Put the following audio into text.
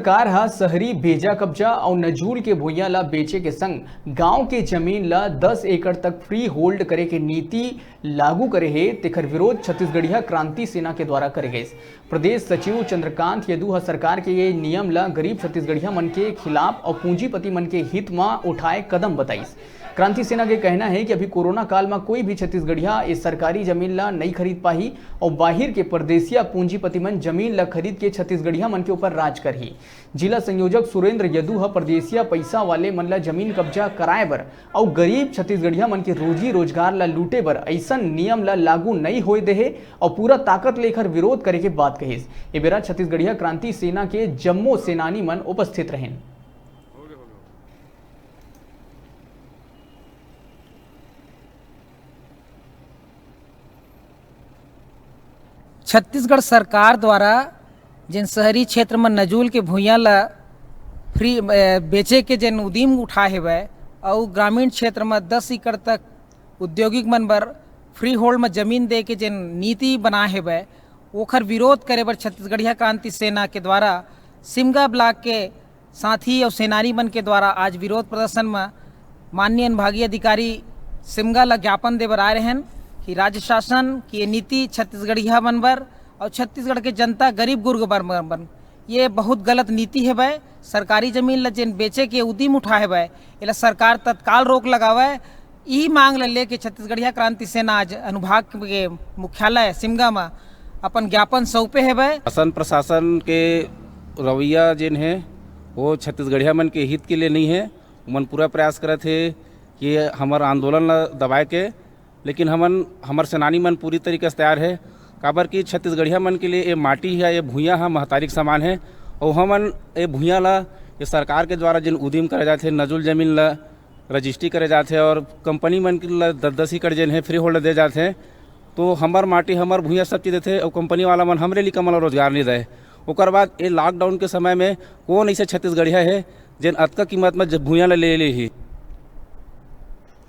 सरकार हा शहरी भेजा कब्जा और नजूल के भुइयां ला बेचे के संग गांव के जमीन ला 10 एकड़ तक फ्री होल्ड करे के नीति लागू करे है तेकर विरोध छत्तीसगढ़िया क्रांति सेना के द्वारा करे गए। प्रदेश सचिव चंद्रकांत यदू हा सरकार के ये नियम ला गरीब छत्तीसगढ़िया मन के खिलाफ और पूंजीपति मन के हित में उठाए कदम बताइस। क्रांति सेना के कहना है कि अभी कोरोना काल में कोई भी छत्तीसगढ़िया इस सरकारी जमीन ला नहीं खरीद पाही और बाहर के परदेसिया पूंजीपति मन जमीन ला खरीद के छत्तीसगढ़िया मन के ऊपर राज करही। जिला संयोजक सुरेंद्र यदू हा परदेसिया पैसा वाले मन ला जमीन कब्जा कराए बर और गरीब छत्तीसगढ़िया मन के रोजी रोजगार ला लूटे बर ऐसा नियम ला लागू नहीं होए देहे और पूरा ताकत लेकर विरोध करे के बात कहिस। ए बेरा छत्तीसगढ़िया क्रांति सेना के जम्मो सेनानी मन उपस्थित रहें। छत्तीसगढ़ सरकार द्वारा जिन शहरी क्षेत्र में नजूल के भुइयां ला फ्री बेचे के जिन उद्यम उठाए हुए और ग्रामीण क्षेत्र में 10 एकड़ तक औद्योगिक मन बर फ्री होल्ड में जमीन दे के जिन नीति बनाए हुए ओखर विरोध करे बर छत्तीसगढ़िया क्रांति सेना के द्वारा सिमगा ब्लॉक के साथी और सेनानी मन के द्वारा आज विरोध प्रदर्शन में माननीय अनुभागीय अधिकारी सिमगा ला ज्ञापन दे बर आए रहे कि राज्य शासन की ये नीति छत्तीसगढ़िया मन बर और छत्तीसगढ़ के जनता गरीब गुर्ग बर ये बहुत गलत नीति है भाई। सरकारी जमीन ला जिन बेचे के उद्यम उठाए भाई इला सरकार तत्काल रोक लगावे यही मांग ला लेके छत्तीसगढ़िया क्रांति सेना आज अनुभाग के मुख्यालय सिमगा में अपन ज्ञापन सौंपे है भाई। शासन प्रशासन के रवैया जिन है वो छत्तीसगढ़िया मन के हित के लिए नहीं है। मन पूरा प्रयास करत है कि हमार आंदोलन ला दबाए के, लेकिन हमार सेनानी मन पूरी तरीके से तैयार है काबर कि छत्तीसगढ़िया मन के लिए ये माटी है, ये भुइयाँ है महतारिक सामान है और हमन ये भुइयाँ ला ये सरकार के द्वारा जिन उद्यम करे जाते नजूल जमीन ला रजिस्ट्री करे जाते और कंपनी मन के ला 10 एकड़ जिन है फ्री होल्ड दे जाते हैं। तो हमार माटी हमार भुइयाँ सब चीज़ देते और कंपनी वाला मन हमरे लिए कमल रोजगार नहीं दे। ओकर बाद ये लॉकडाउन के समय में कौन ऐसे छत्तीसगढ़िया है जिन अतका कीमत में भुइयाँ ला ले ही